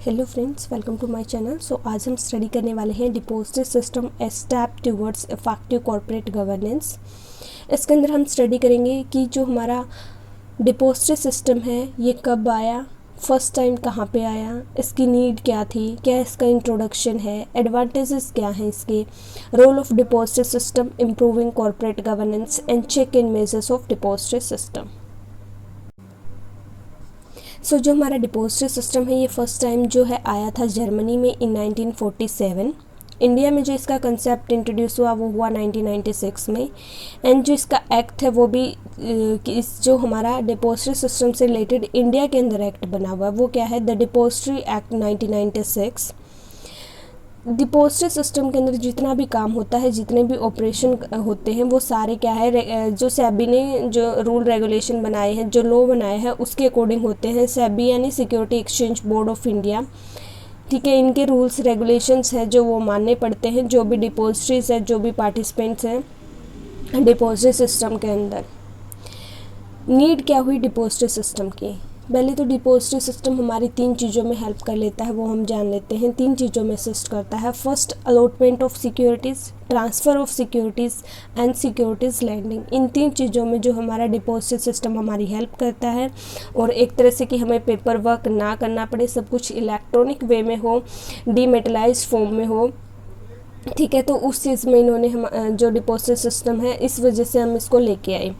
Hello friends, welcome to my channel. आज हम study करने वाले हैं depository system a step towards effective corporate governance. इसके अंदर हम स्टडी करेंगे कि जो हमारा डिपॉजिटरी सिस्टम है ये कब आया, फर्स्ट टाइम कहाँ पे आया, इसकी नीड क्या थी, क्या इसका इंट्रोडक्शन है, एडवांटेजेस क्या हैं इसके, role of depository system improving corporate governance and check in measures of depository system. जो हमारा डिपॉजिटरी सिस्टम है ये फर्स्ट टाइम जो है आया था जर्मनी में इन 1947। इंडिया में जो इसका कंसेप्ट इंट्रोड्यूस हुआ वो हुआ 1996 में। एंड जो इसका एक्ट है वो भी इस जो हमारा डिपॉजिटरी सिस्टम से रिलेटेड इंडिया के अंदर एक्ट बना हुआ है वो क्या है, the depository act 1996। Depository system के अंदर जितना भी काम होता है, जितने भी ऑपरेशन होते हैं वो सारे क्या है, जो सेबी ने जो रूल रेगुलेशन बनाए हैं, जो लॉ बनाए हैं उसके अकॉर्डिंग होते हैं। सेबी यानी security exchange board of India, ठीक है, इनके रूल्स रेगुलेशंस हैं जो वो मानने पड़ते हैं जो भी डिपॉजिटरीज है, जो भी पार्टिसिपेंट्स हैं डिपॉजिटरी सिस्टम के अंदर। नीड क्या हुई डिपॉजिटरी सिस्टम की? पहले तो डिपॉजिटरी सिस्टम हमारी तीन चीज़ों में हेल्प कर लेता है, वो हम जान लेते हैं। तीन चीज़ों में असिस्ट करता है। First, allotment of securities, transfer of securities and securities lending. इन तीन चीज़ों में जो हमारा डिपॉजिटरी सिस्टम हमारी हेल्प करता है, और एक तरह से कि हमें पेपर वर्क ना करना पड़े, सब कुछ इलेक्ट्रॉनिक वे में हो, डीमेटलाइज्ड फॉर्म में हो, ठीक है। तो उस चीज़ में इन्होंने हम जो डिपॉजिटरी सिस्टम है इस वजह से हम इसको लेके आए।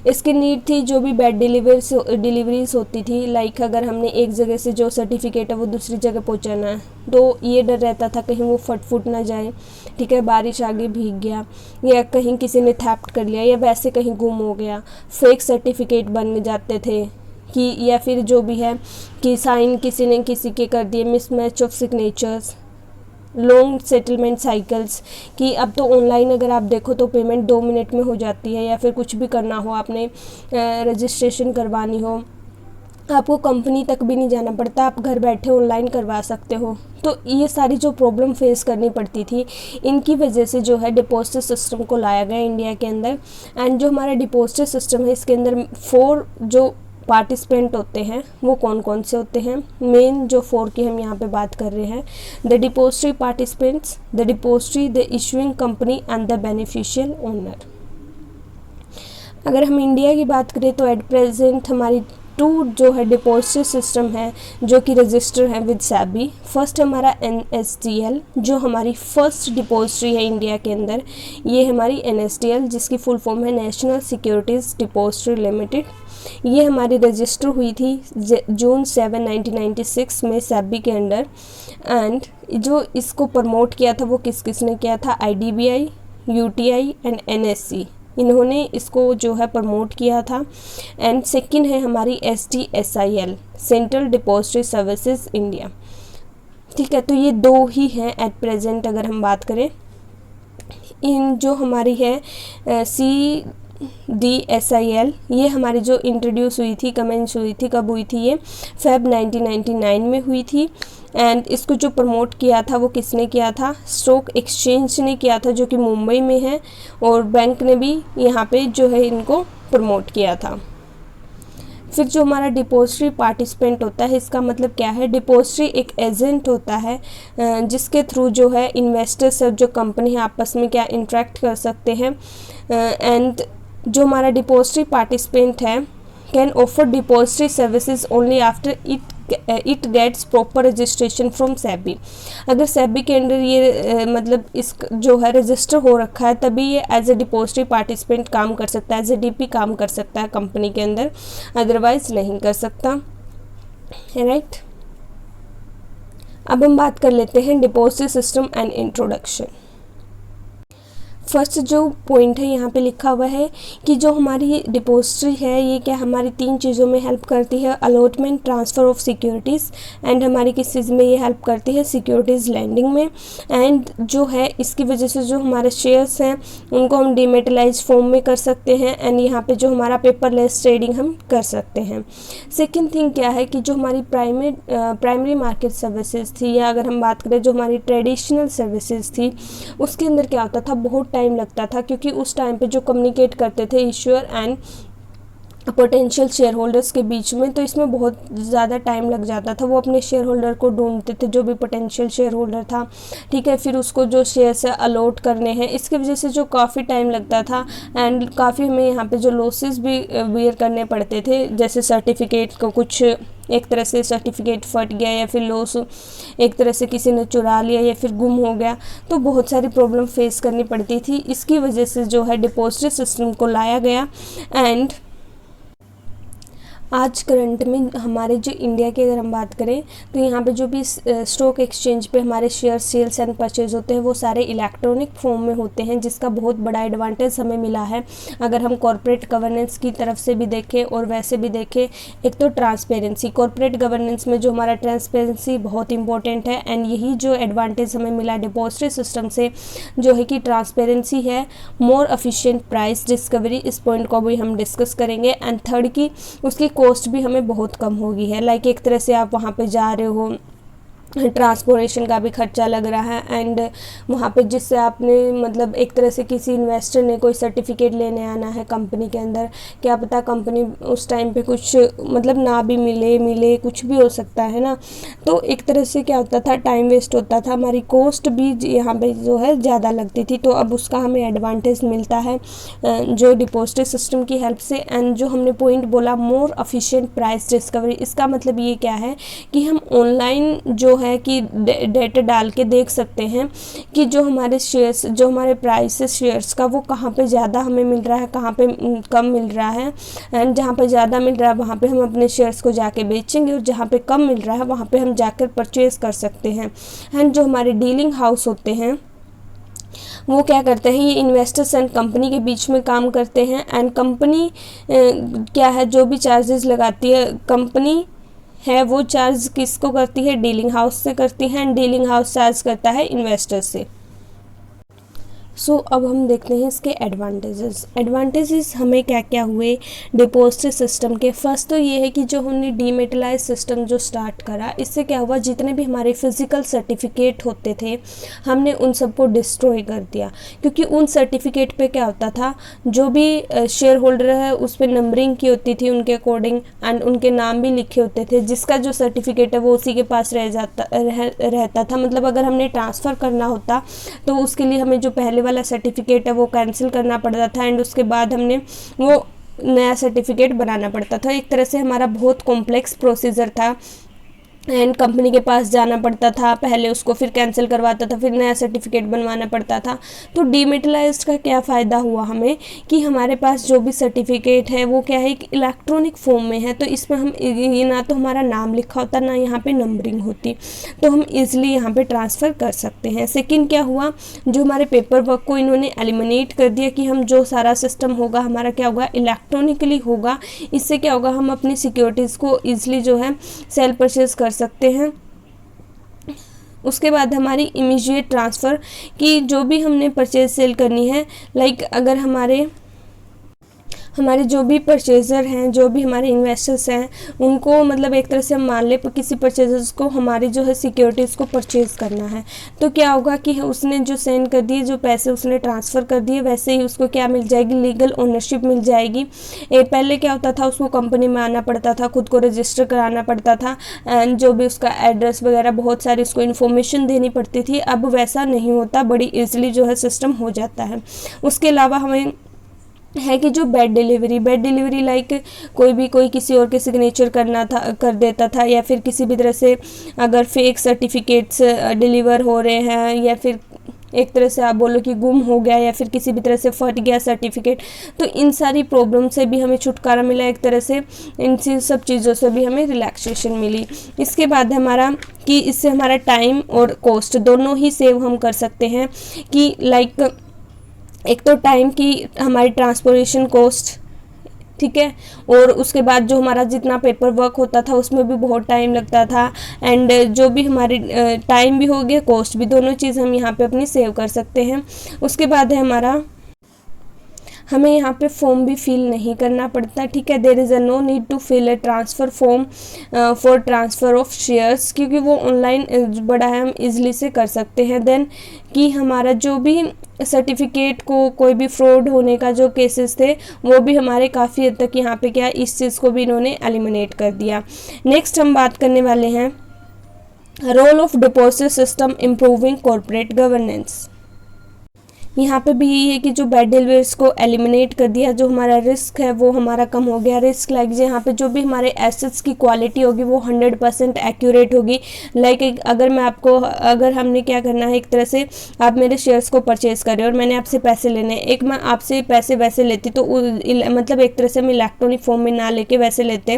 इसकी नीड थी जो भी बैड डिलीवरीज होती थी, लाइक अगर हमने एक जगह से जो सर्टिफिकेट है वो दूसरी जगह पहुंचाना है तो ये डर रहता था कहीं वो फट ना जाए, ठीक है, बारिश आगे भीग गया या कहीं किसी ने थैप्ट कर लिया या वैसे कहीं गुम हो गया, फेक सर्टिफिकेट बन जाते थे कि, या फिर जो भी है कि साइन किसी ने किसी के कर दिए, mismatch of signatures, long settlement cycles कि अब तो ऑनलाइन अगर आप देखो तो पेमेंट 2 मिनट में हो जाती है, या फिर कुछ भी करना हो, आपने रजिस्ट्रेशन करवानी हो, आपको कंपनी तक भी नहीं जाना पड़ता, आप घर बैठे ऑनलाइन करवा सकते हो। तो ये सारी जो प्रॉब्लम फेस करनी पड़ती थी, इनकी वजह से जो है डिपॉजिटरी सिस्टम को लाया गया इंडिया के अंदर। एंड जो हमारा डिपॉजिटरी सिस्टम है इसके अंदर 4 जो पार्टिसिपेंट होते हैं वो कौन कौन से होते हैं, मेन जो 4 की हम यहाँ पे बात कर रहे हैं, the depository participants, the depository, the issuing company and the beneficial owner. अगर हम इंडिया की बात करें तो एट प्रेजेंट हमारी 2 जो है डिपॉजिटरी सिस्टम है जो कि रजिस्टर है विद सेबी। फर्स्ट हमारा NSDL जो हमारी फर्स्ट डिपॉजिटरी है इंडिया के अंदर, ये हमारी NSDL जिसकी फुल फॉर्म है नेशनल सिक्योरिटीज़ डिपॉजिटरी लिमिटेड। ये हमारी रजिस्टर हुई थी जून 7, 1996 में सेबी के अंडर। एंड जो इसको प्रमोट किया था वो किसने किया था, IDBI, UTI एंड NSE, इन्होंने इसको जो है प्रमोट किया था। एंड सेकंड है हमारी SDSIL, central depository services India, ठीक है। तो ये 2 ही हैं एट प्रेजेंट अगर हम बात करें। इन जो हमारी है CDSIL, ये हमारी जो इंट्रोड्यूस हुई थी, कमेंस हुई थी, कब हुई थी, ये फेब 1999 में हुई थी। एंड इसको जो प्रमोट किया था वो किसने किया था, स्टॉक एक्सचेंज ने किया था जो कि मुंबई में है, और बैंक ने भी यहाँ पे जो है इनको प्रमोट किया था। फिर जो हमारा डिपॉजिटरी पार्टिसिपेंट होता है, इसका मतलब क्या है, डिपॉजिटरी एक एजेंट होता है जिसके थ्रू जो है इन्वेस्टर्स और जो कंपनी है आपस में क्या इंटरेक्ट कर सकते हैं। एंड जो हमारा डिपॉजिटरी पार्टिसिपेंट है can offer depository services only after it gets proper registration from SEBI. अगर सेबी के अंडर ये मतलब इस जो है रजिस्टर हो रखा है तभी ये एज ए डिपॉजिटरी पार्टिसिपेंट काम कर सकता है, एज ए DP काम कर सकता है कंपनी के अंदर, अदरवाइज नहीं कर सकता, राइट। अब हम बात कर लेते हैं depository system and introduction. First जो पॉइंट है यहाँ पे लिखा हुआ है कि जो हमारी डिपॉजिटरी है ये क्या हमारी 3 चीज़ों में हेल्प करती है, allotment, transfer of securities and हमारी किस चीज़ में ये हेल्प करती है, सिक्योरिटीज़ लैंडिंग में। एंड जो है इसकी वजह से जो हमारे शेयर्स हैं उनको हम डीमेटलाइज फॉर्म में कर सकते हैं, एंड यहाँ पे जो हमारा पेपरलेस ट्रेडिंग हम कर सकते हैं। सेकेंड थिंग क्या है कि जो हमारी प्राइमरी मार्केट सर्विसेज थी, या अगर हम बात करें जो हमारी ट्रेडिशनल सर्विसेज थी, उसके अंदर क्या होता था, बहुत टाइम लगता था, क्योंकि उस टाइम पे जो कम्युनिकेट करते थे issuer and potential share holders के बीच में, तो इसमें बहुत ज़्यादा टाइम लग जाता था। वो अपने शेयर होल्डर को ढूंढते थे, जो भी पोटेंशियल शेयर होल्डर था, ठीक है, फिर उसको जो शेयर्स अलॉट करने हैं, इसकी वजह से जो काफ़ी टाइम लगता था एंड काफ़ी हमें यहाँ पे जो लॉसेस भी बियर करने पड़ते थे। जैसे सर्टिफिकेट को कुछ एक तरह से सर्टिफिकेट फट गया या फिर लॉस एक तरह से किसी ने चुरा लिया या फिर गुम हो गया, तो बहुत सारी प्रॉब्लम फेस करनी पड़ती थी। इसकी वजह से जो है डिपॉजिटरी सिस्टम को लाया गया। एंड आज करंट में हमारे जो इंडिया की अगर हम बात करें तो यहाँ पे जो भी स्टॉक एक्सचेंज पे हमारे शेयर सेल्स एंड परचेज होते हैं वो सारे इलेक्ट्रॉनिक फॉर्म में होते हैं, जिसका बहुत बड़ा एडवांटेज हमें मिला है। अगर हम कॉर्पोरेट गवर्नेंस की तरफ से भी देखें और वैसे भी देखें, एक तो ट्रांसपेरेंसी, कॉर्पोरेट गवर्नेंस में जो हमारा ट्रांसपेरेंसी बहुत इंपॉर्टेंट है एंड यही जो एडवांटेज हमें मिला डिपॉजिटरी सिस्टम से जो है कि ट्रांसपेरेंसी है, मोर एफिशिएंट प्राइस डिस्कवरी, इस पॉइंट को भी हम डिस्कस करेंगे। एंड थर्ड की उसकी कॉस्ट भी हमें बहुत कम होगी है। लाइक एक तरह से आप वहाँ पे जा रहे हो, ट्रांसपोर्टेशन का भी खर्चा लग रहा है एंड वहाँ पे जिससे आपने मतलब एक तरह से किसी इन्वेस्टर ने कोई सर्टिफिकेट लेने आना है कंपनी के अंदर, क्या पता कंपनी उस टाइम पे कुछ मतलब ना भी मिले कुछ भी हो सकता है ना। तो एक तरह से क्या होता था, टाइम वेस्ट होता था, हमारी कॉस्ट भी यहाँ पे जो है ज़्यादा लगती थी। तो अब उसका हमें एडवांटेज मिलता है जो डिपॉजिटरी सिस्टम की हेल्प से। एंड जो हमने पॉइंट बोला मोर एफिशिएंट प्राइस डिस्कवरी, इसका मतलब ये क्या है कि हम ऑनलाइन जो है कि डेटा डाल के देख सकते हैं कि जो हमारे शेयर्स, जो हमारे प्राइसेस शेयर्स का वो कहाँ पे ज़्यादा हमें मिल रहा है, कहाँ पे कम मिल रहा है। एंड जहाँ पे ज़्यादा मिल रहा है वहाँ पे हम अपने शेयर्स को जाके बेचेंगे और जहाँ पे कम मिल रहा है वहाँ पे हम जाकर परचेज़ कर सकते हैं। एंड जो हमारे डीलिंग हाउस होते हैं वो क्या करते हैं, ये इन्वेस्टर्स एंड कंपनी के बीच में काम करते हैं। एंड कंपनी क्या है, जो भी चार्जेस लगाती है कंपनी है वो चार्ज किसको करती है, डीलिंग हाउस से करती है एंड डीलिंग हाउस चार्ज करता है इन्वेस्टर से। अब हम देखते हैं इसके एडवांटेजेस हमें क्या क्या हुए डिपॉजिटरी सिस्टम के। फर्स्ट तो ये है कि जो हमने डीमेटलाइज सिस्टम जो स्टार्ट करा, इससे क्या हुआ, जितने भी हमारे फिजिकल सर्टिफिकेट होते थे हमने उन सबको डिस्ट्रॉय कर दिया। क्योंकि उन सर्टिफिकेट पे क्या होता था, जो भी शेयर होल्डर है उस पर नंबरिंग की होती थी उनके अकॉर्डिंग एंड उनके नाम भी लिखे होते थे, जिसका जो सर्टिफिकेट है वो उसी के पास रहता था। मतलब अगर हमने ट्रांसफ़र करना होता तो उसके लिए हमें जो पहले वाला सर्टिफिकेट है वो कैंसिल करना पड़ता था एंड उसके बाद हमने वो नया सर्टिफिकेट बनाना पड़ता था। एक तरह से हमारा बहुत कॉम्प्लेक्स प्रोसीजर था एंड कंपनी के पास जाना पड़ता था, पहले उसको फिर कैंसिल करवाता था, फिर नया सर्टिफिकेट बनवाना पड़ता था। तो डीमेटलाइज्ड का क्या फ़ायदा हुआ हमें कि हमारे पास जो भी सर्टिफिकेट है वो क्या है कि इलेक्ट्रॉनिक फॉर्म में है। तो इसमें हम ये ना तो हमारा नाम लिखा होता ना यहाँ पे नंबरिंग होती, तो हम ईज़िली यहाँ पे ट्रांसफ़र कर सकते हैं। सेकेंड क्या हुआ, जो हमारे पेपर वर्क को इन्होंने एलिमिनेट कर दिया कि हम जो सारा सिस्टम होगा हमारा क्या होगा, इलेक्ट्रॉनिकली होगा। इससे क्या होगा, हम अपनी सिक्योरिटीज़ को ईज़िली जो है सेल परचेज कर सकते हैं। उसके बाद हमारी इमीडिएट ट्रांसफ़र की जो भी हमने परचेज सेल करनी है, लाइक अगर हमारे जो भी परचेज़र हैं, जो भी हमारे इन्वेस्टर्स हैं, उनको मतलब एक तरह से हम मान ले किसी परचेज़र्स को हमारी जो है सिक्योरिटीज़ को परचेज़ करना है, तो क्या होगा कि उसने जो सेंड कर दिए, जो पैसे उसने ट्रांसफ़र कर दिए, वैसे ही उसको क्या मिल जाएगी, लीगल ओनरशिप मिल जाएगी। पहले क्या होता था, उसको कंपनी में आना पड़ता था, खुद को रजिस्टर कराना पड़ता था एंड जो भी उसका एड्रेस वगैरह बहुत सारी उसको इन्फॉर्मेशन देनी पड़ती थी। अब वैसा नहीं होता, बड़ी ईजिली जो है सिस्टम हो जाता है। उसके अलावा हमें है कि जो बेड डिलीवरी लाइक कोई किसी और के सिग्नेचर कर देता था, या फिर किसी भी तरह से अगर फेक सर्टिफिकेट्स डिलीवर हो रहे हैं, या फिर एक तरह से आप बोलो कि गुम हो गया या फिर किसी भी तरह से फट गया सर्टिफिकेट, तो इन सारी प्रॉब्लम से भी हमें छुटकारा मिला। एक तरह से इन सब चीज़ों से भी हमें रिलैक्सेशन मिली। इसके बाद हमारा कि इससे हमारा टाइम और कॉस्ट दोनों ही सेव हम कर सकते हैं कि लाइक एक तो टाइम की हमारी ट्रांसपोर्टेशन कॉस्ट, ठीक है, और उसके बाद जो हमारा जितना पेपर वर्क होता था उसमें भी बहुत टाइम लगता था एंड जो भी हमारी टाइम भी हो गया, कॉस्ट भी, दोनों चीज़ हम यहाँ पे अपनी सेव कर सकते हैं। उसके बाद है हमारा हमें यहाँ पे फॉर्म भी फिल नहीं करना पड़ता, ठीक है। There is a no need to fill a transfer form for transfer of shares, क्योंकि वो ऑनलाइन बड़ा है, हम इजली से कर सकते हैं। देन कि हमारा जो भी सर्टिफिकेट को कोई भी फ्रॉड होने का जो केसेस थे वो भी हमारे काफ़ी हद तक यहाँ पे क्या इस चीज़ को भी इन्होंने एलिमिनेट कर दिया। नेक्स्ट हम बात करने वाले हैं role of deposit system improving corporate governance. यहाँ पे भी यही है कि जो बैड डेल्वेयर्स को एलिमिनेट कर दिया, जो हमारा रिस्क है वो हमारा कम हो गया। रिस्क लाइक यहाँ पे जो भी हमारे एसेट्स की क्वालिटी होगी वो 100% एक्यूरेट होगी। लाइक अगर हमने क्या करना है, एक तरह से आप मेरे शेयर्स को परचेज कर रहे हो और मैंने आपसे पैसे लेने, एक मैं आपसे पैसे वैसे लेती तो मतलब एक तरह से हम इलेक्ट्रॉनिक फॉर्म में ना लेके वैसे लेते,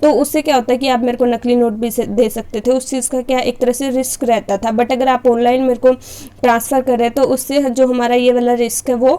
तो उससे क्या होता है कि आप मेरे को नकली नोट भी दे सकते थे, उस चीज़ का क्या एक तरह से रिस्क रहता था। बट अगर आप ऑनलाइन मेरे को ट्रांसफ़र कर रहे हैं तो उससे जो हमारा ये वाला रिस्क है वो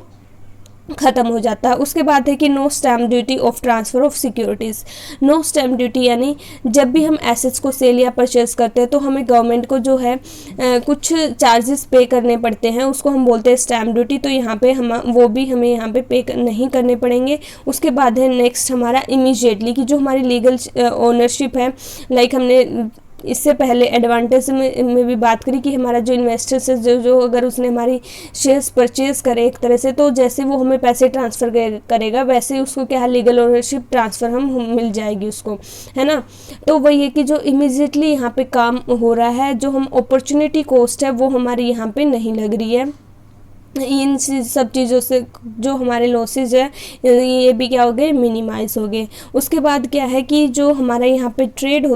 ख़त्म हो जाता है। उसके बाद है कि no stamp duty of transfer of securities. No stamp duty यानी जब भी हम एसेट्स को सेल या परचेज करते हैं तो हमें गवर्नमेंट को जो है कुछ चार्जेस पे करने पड़ते हैं, उसको हम बोलते हैं स्टैम्प ड्यूटी। तो यहाँ पे हम वो भी हमें यहाँ पे नहीं करने पड़ेंगे। उसके बाद है नेक्स्ट हमारा इमीडिएटली कि जो हमारी लीगल ओनरशिप है, लाइक हमने इससे पहले एडवांटेज में भी बात करी कि हमारा जो इन्वेस्टर्स है जो अगर उसने हमारी शेयर्स परचेज करे एक तरह से, तो जैसे वो हमें पैसे ट्रांसफ़र करेगा वैसे ही उसको क्या है लीगल ओनरशिप ट्रांसफ़र हम मिल जाएगी उसको, है ना। तो वही है कि जो इमीडिएटली यहाँ पे काम हो रहा है, जो हम अपॉर्चुनिटी कॉस्ट है वो हमारी यहाँ पे नहीं लग रही है। इन सब चीज़ों से जो हमारे लॉसेज है ये भी क्या हो गए, मिनिमाइज हो गए। उसके बाद क्या है कि जो हमारा यहाँ पे ट्रेड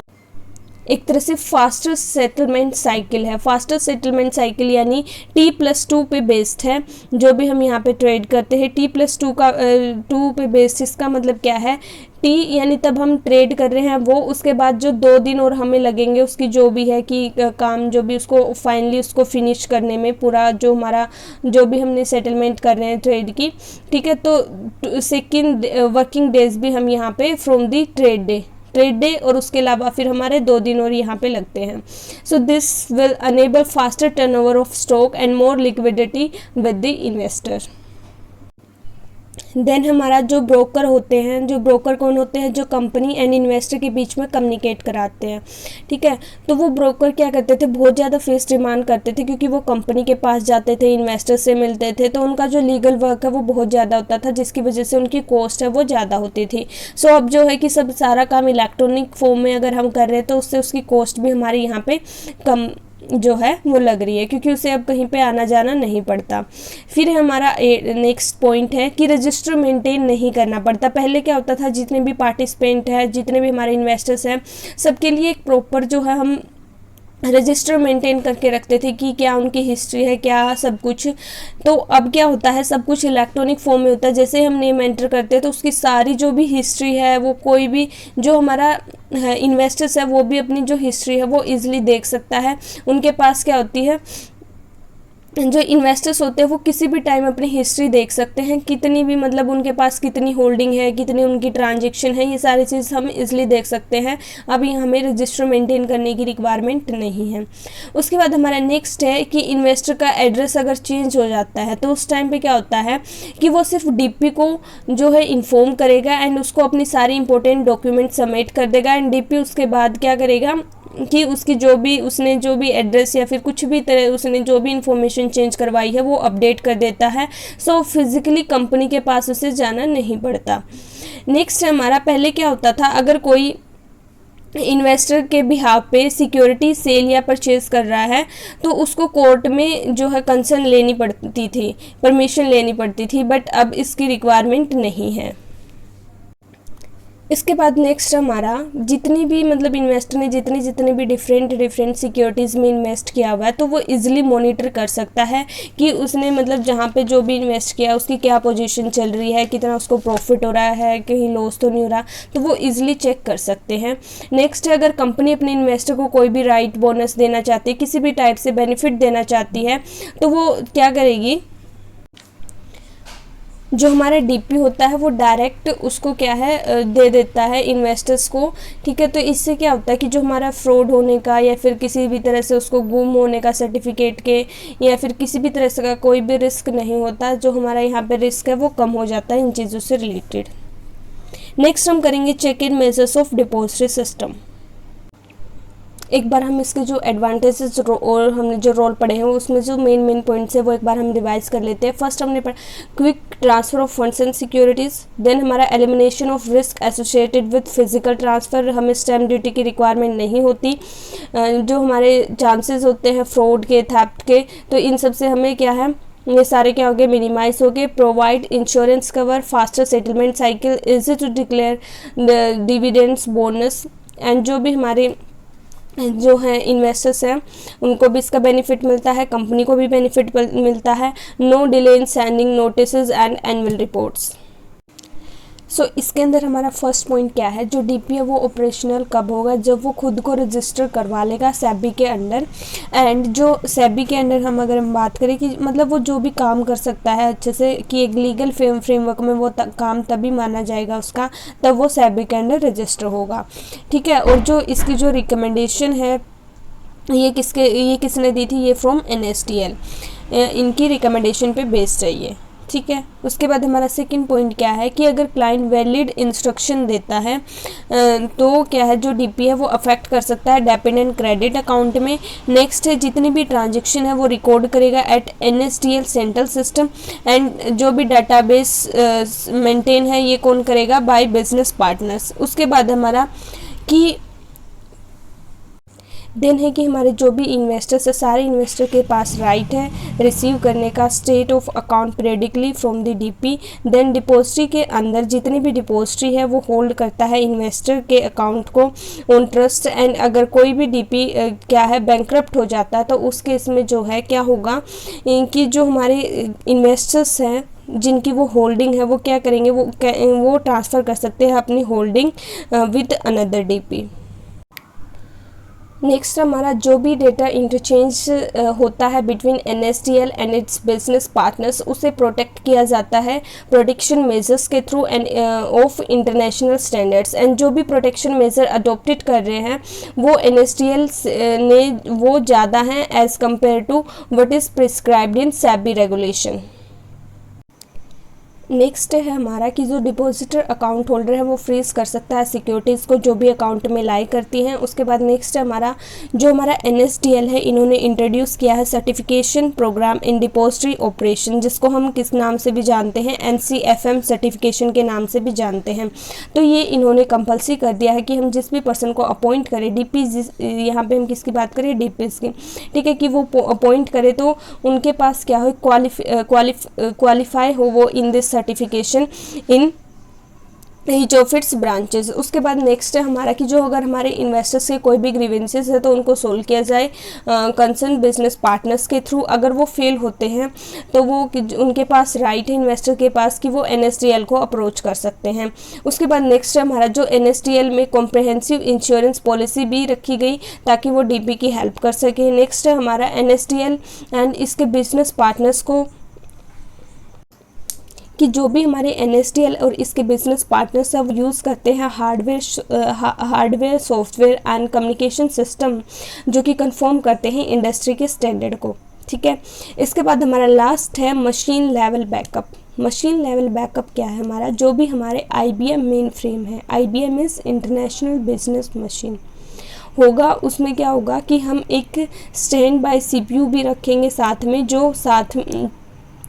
एक तरह से फास्टर सेटलमेंट साइकिल है। फास्टर सेटलमेंट साइकिल यानी T+2 पे बेस्ड है। जो भी हम यहाँ पे ट्रेड करते हैं T+2 पे बेस्ड, इसका मतलब क्या है, T यानी तब हम ट्रेड कर रहे हैं वो, उसके बाद जो 2 दिन और हमें लगेंगे उसकी जो भी है कि काम जो भी उसको फाइनली उसको फिनिश करने में, पूरा जो हमारा जो भी हमने सेटलमेंट कर रहे हैं ट्रेड की, ठीक है। तो सेकेंड वर्किंग डेज भी हम यहाँ पे फ्रॉम दी ट्रेड डे और उसके अलावा फिर हमारे 2 दिन और यहाँ पे लगते हैं। So this will enable faster turnover of stock and more liquidity with the investor. Then हमारा जो ब्रोकर होते हैं, जो ब्रोकर कौन होते हैं, जो कंपनी एंड इन्वेस्टर के बीच में कम्युनिकेट कराते हैं, ठीक है। तो वो ब्रोकर क्या करते थे, बहुत ज़्यादा फीस डिमांड करते थे, क्योंकि वो कंपनी के पास जाते थे, इन्वेस्टर से मिलते थे, तो उनका जो लीगल वर्क है वो बहुत ज़्यादा होता था, जिसकी वजह से उनकी कॉस्ट है वो ज़्यादा होती थी। सो अब जो है कि सब सारा काम इलेक्ट्रॉनिक फॉर्म में अगर हम कर रहे हैं तो उससे उसकी कॉस्ट भी हमारी यहाँ पे कम जो है वो लग रही है, क्योंकि उसे अब कहीं पे आना जाना नहीं पड़ता। फिर हमारा नेक्स्ट पॉइंट है कि रजिस्टर मेंटेन नहीं करना पड़ता। पहले क्या होता था, जितने भी पार्टिसिपेंट हैं, जितने भी हमारे इन्वेस्टर्स हैं, सबके लिए एक प्रॉपर जो है हम रजिस्टर मेंटेन करके रखते थे कि क्या उनकी हिस्ट्री है, क्या सब कुछ। तो अब क्या होता है, सब कुछ इलेक्ट्रॉनिक फॉर्म में होता है। जैसे हम नेम एंटर करते हैं तो उसकी सारी जो भी हिस्ट्री है वो कोई भी जो हमारा इन्वेस्टर्स है वो भी अपनी जो हिस्ट्री है वो ईजिली देख सकता है। उनके पास क्या होती है, जो इन्वेस्टर्स होते हैं वो किसी भी टाइम अपनी हिस्ट्री देख सकते हैं, कितनी भी मतलब उनके पास कितनी होल्डिंग है, कितनी उनकी ट्रांजैक्शन है, ये सारी चीज़ हम इजीली देख सकते हैं। अभी हमें रजिस्टर मेंटेन करने की रिक्वायरमेंट नहीं है। उसके बाद हमारा नेक्स्ट है कि इन्वेस्टर का एड्रेस अगर चेंज हो जाता है तो उस टाइम पे क्या होता है कि वो सिर्फ डीपी को जो है इन्फॉर्म करेगा एंड उसको अपनी सारी इंपॉर्टेंट डॉक्यूमेंट सबमिट कर देगा एंड डीपी उसके बाद क्या करेगा कि उसकी उसने जो भी एड्रेस या फिर कुछ भी तरह उसने जो भी इंफॉर्मेशन चेंज करवाई है वो अपडेट कर देता है। सो फिजिकली कंपनी के पास उसे जाना नहीं पड़ता। नेक्स्ट हमारा पहले क्या होता था, अगर कोई इन्वेस्टर के बिहाफ पे सिक्योरिटी सेल या परचेज कर रहा है तो उसको कोर्ट में जो है कंसर्न लेनी पड़ती थी, परमिशन लेनी पड़ती थी, बट अब इसकी रिक्वायरमेंट नहीं है। इसके बाद नेक्स्ट हमारा जितनी भी मतलब इन्वेस्टर ने जितनी भी डिफरेंट सिक्योरिटीज़ में इन्वेस्ट किया हुआ है तो वो इजीली मॉनिटर कर सकता है कि उसने मतलब जहाँ पे जो भी इन्वेस्ट किया उसकी क्या पोजीशन चल रही है, कितना उसको प्रॉफिट हो रहा है, कहीं लॉस तो नहीं हो रहा, तो वो इजीली चेक कर सकते हैं। नेक्स्ट है, अगर कंपनी अपने इन्वेस्टर को कोई भी राइट बोनस देना चाहती है, किसी भी टाइप से बेनिफिट देना चाहती है, तो वो क्या करेगी, जो हमारा डीपी होता है वो डायरेक्ट उसको क्या है दे देता है इन्वेस्टर्स को, ठीक है। तो इससे क्या होता है कि जो हमारा फ्रॉड होने का या फिर किसी भी तरह से उसको गुम होने का सर्टिफिकेट के या फिर किसी भी तरह से का कोई भी रिस्क नहीं होता, जो हमारा यहाँ पे रिस्क है वो कम हो जाता है इन चीज़ों से रिलेटेड। नेक्स्ट हम करेंगे check in measures of depository system. एक बार हम इसके जो एडवांटेजेस और हमने जो रोल पढ़े हैं उसमें जो मेन पॉइंट्स है वो एक बार हम रिवाइज कर लेते हैं। फर्स्ट हमने पढ़ा quick transfer of funds and securities, then हमारा elimination of risk associated with physical transfer, हमें स्टैम्प ड्यूटी की रिक्वायरमेंट नहीं होती, जो हमारे चांसेस होते हैं फ्रॉड के, थेफ्ट के, तो इन सब से हमें क्या है ये सारे क्या हो गए मिनिमाइज हो गए। Provide insurance cover, faster settlement cycle, easy to declare dividends, bonus, and जो भी हमारे जो है इन्वेस्टर्स हैं उनको भी इसका बेनिफिट मिलता है, कंपनी को भी बेनिफिट मिलता है। No delay in sending notices and annual reports. So इसके अंदर हमारा फर्स्ट पॉइंट क्या है, जो डीपी है वो ऑपरेशनल कब होगा, जब वो खुद को रजिस्टर करवा लेगा सेबी के अंडर। एंड जो सेबी के अंडर हम अगर हम बात करें कि मतलब वो जो भी काम कर सकता है अच्छे से कि एक लीगल फ्रेमवर्क में वो काम तभी माना जाएगा उसका, तब वो सेबी के अंडर रजिस्टर होगा, ठीक है। और जो इसकी जो रिकमेंडेशन है ये किसने दी थी, ये फ्रॉम NSDL, इनकी रिकमेंडेशन पे बेस्ड है ये, ठीक है। उसके बाद हमारा सेकंड पॉइंट क्या है कि अगर क्लाइंट वैलिड इंस्ट्रक्शन देता है तो क्या है जो डीपी है वो अफेक्ट कर सकता है डेबिट एंड क्रेडिट अकाउंट में। नेक्स्ट है जितनी भी ट्रांजैक्शन है वो रिकॉर्ड करेगा at NSDL central system, and जो भी डाटाबेस मेंटेन है ये कौन करेगा, बाय बिजनेस पार्टनर्स। उसके बाद हमारा कि देन है कि हमारे जो भी इन्वेस्टर्स है सारे इन्वेस्टर के पास राइट है रिसीव करने का state of account periodically from the DP. Then depository के अंदर जितनी भी डिपॉजिटरी है वो होल्ड करता है इन्वेस्टर के अकाउंट को ऑन ट्रस्ट, एंड अगर कोई भी डीपी क्या है बैंकरप्ट हो जाता है तो उस केस में जो है क्या होगा कि जो हमारे इन्वेस्टर्स हैं जिनकी वो होल्डिंग है वो क्या करेंगे, वो ट्रांसफ़र कर सकते हैं अपनी holding with another DP. Next हमारा जो भी डेटा इंटरचेंज होता है between NSDL and it's business partners उसे प्रोटेक्ट किया जाता है प्रोटेक्शन मेजर्स के through end of international standards, and जो भी प्रोटेक्शन मेजर अडोप्टेड कर रहे हैं वो NSDL ने वो ज़्यादा हैं as compare to what is prescribed in SEBI regulation. Next है हमारा कि जो डिपॉजिटर अकाउंट होल्डर है वो फ्रीज कर सकता है सिक्योरिटीज़ को जो भी अकाउंट में लाई करती हैं। उसके बाद नेक्स्ट है हमारा जो हमारा NSDL है, इन्होंने इंट्रोड्यूस किया है सर्टिफिकेशन प्रोग्राम इन डिपॉजिटरी ऑपरेशन, जिसको हम किस नाम से भी जानते हैं, NCFM सर्टिफिकेशन के नाम से भी जानते हैं। तो ये इन्होंने कंपल्सरी कर दिया है कि हम जिस भी पर्सन को अपॉइंट करें, डीपी यहाँ पे हम किसकी बात करें, डीपीज की, ठीक है, कि वो अपॉइंट करें तो उनके पास क्या हो क्वालिफाई हो वो in this certification in each of its branches. उसके बाद नेक्स्ट है हमारा कि जो अगर हमारे इन्वेस्टर्स के कोई भी ग्रीवेंसेस है तो उनको सोल्व किया जाए कंसर्न बिजनेस पार्टनर्स के थ्रू। अगर वो फेल होते हैं तो वो उनके पास राइट है इन्वेस्टर के पास कि वो NSDL को अप्रोच कर सकते हैं। उसके बाद नेक्स्ट है हमारा जो NSDL में कॉम्प्रहेंसिव इंश्योरेंस पॉलिसी भी रखी गई ताकि वो डीपी की हेल्प कर सके। नेक्स्ट है हमारा NSDL एंड इसके बिजनेस पार्टनर्स को कि जो भी हमारे NSDL और इसके बिजनेस पार्टनर्स सब यूज़ करते हैं hardware software and communication system जो कि कंफर्म करते हैं इंडस्ट्री के स्टैंडर्ड को, ठीक है। इसके बाद हमारा लास्ट है machine level backup. Machine level backup क्या है हमारा, जो भी हमारे IBM मेन फ्रेम है, IBM is international business machine होगा, उसमें क्या होगा कि हम एक स्टैंड बाय CPU भी रखेंगे साथ में, जो साथ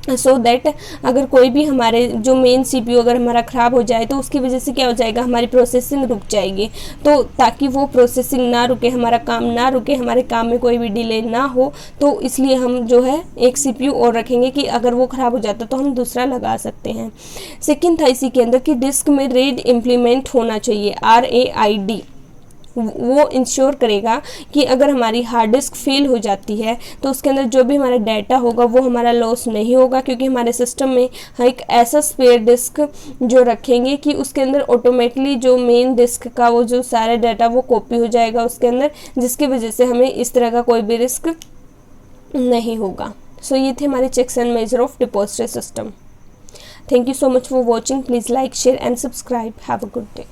सो दैट अगर कोई भी हमारे जो मेन CPU अगर हमारा ख़राब हो जाए तो उसकी वजह से क्या हो जाएगा, हमारी प्रोसेसिंग रुक जाएगी। तो ताकि वो प्रोसेसिंग ना रुके, हमारा काम ना रुके, हमारे काम में कोई भी डिले ना हो, तो इसलिए हम जो है एक CPU और रखेंगे कि अगर वो ख़राब हो जाता तो हम दूसरा लगा सकते हैं। सेकेंड था इसी के अंदर कि डिस्क में RAID इम्प्लीमेंट होना चाहिए, RAID। वो इंश्योर करेगा कि अगर हमारी हार्ड डिस्क फेल हो जाती है तो उसके अंदर जो भी हमारा डाटा होगा वो हमारा लॉस नहीं होगा, क्योंकि हमारे सिस्टम में एक ऐसा स्पेयर डिस्क जो रखेंगे कि उसके अंदर ऑटोमेटिकली जो मेन डिस्क का वो जो सारा डाटा वो कॉपी हो जाएगा उसके अंदर, जिसकी वजह से हमें इस तरह का कोई भी रिस्क नहीं होगा। सो ये थे हमारे checks and measure of depository system. Thank you so much for watching. Please like, share and subscribe. Have a good day.